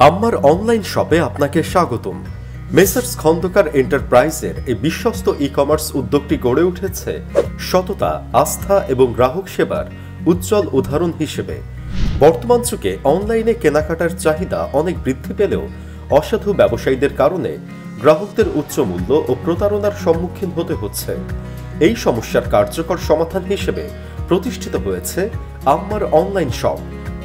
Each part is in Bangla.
আম্মার অনলাইন শপে আপনাকে স্বাগতম। মেসার্স খন্দকার এন্টারপ্রাইজের এই বিশ্বস্ত ই-কমার্স উদ্যোগটি গড়ে উঠেছে সততা, আস্থা এবং গ্রাহক সেবার উজ্জ্বল উদাহরণ হিসেবে। বর্তমান যুগে অনলাইনে কেনাকাটার চাহিদা অনেক বৃদ্ধি পেলেও অসাধু ব্যবসায়ীদের কারণে গ্রাহকদের উচ্চ মূল্য ও প্রতারণার সম্মুখীন হতে হচ্ছে। এই সমস্যার কার্যকর সমাধান হিসেবে প্রতিষ্ঠিত হয়েছে আম্মার অনলাইন শপ,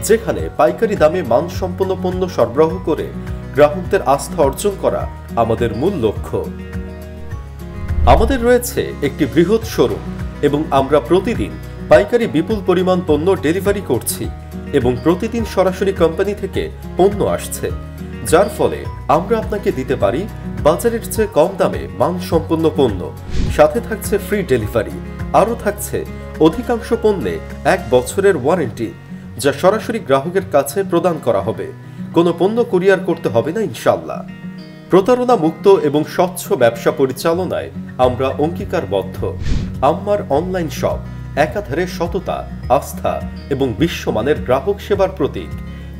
যেখানে পাইকারি দামে মানসম্পন্ন পণ্য সরবরাহ করে গ্রাহকদের আস্থা অর্জন করা আমাদের মূল লক্ষ্য। আমাদের রয়েছে একটি বৃহৎ শোরুম এবং আমরা প্রতিদিন পাইকারি বিপুল পরিমাণ পণ্য ডেলিভারি করছি এবং প্রতিদিন সরাসরি কোম্পানি থেকে পণ্য আসছে, যার ফলে আমরা আপনাকে দিতে পারি বাজারের চেয়ে কম দামে মানসম্পন্ন পণ্য। সাথে থাকছে ফ্রি ডেলিভারি, আরও থাকছে অধিকাংশ পণ্যে 1 বছরের ওয়ারেন্টি, যা সরাসরি গ্রাহকের কাছে প্রদান করা হবে। কোনো পণ্য কুরিয়ার করতে হবে না ইনশাআল্লাহ। প্রতারণা মুক্ত এবং স্বচ্ছ ব্যবসা পরিচালনায় আমরা অঙ্গীকারবদ্ধ। আম্মার অনলাইন শপ একাধারে সততা, আস্থা এবং বিশ্বমানের গ্রাহক সেবার প্রতীক।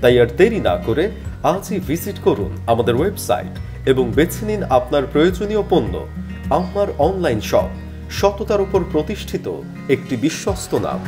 তাই আর দেরি না করে আজই ভিজিট করুন আমাদের ওয়েবসাইট এবং বেছে নিন আপনার প্রয়োজনীয় পণ্য। আম্মার অনলাইন শপ, সততার উপর প্রতিষ্ঠিত একটি বিশ্বস্ত নাম।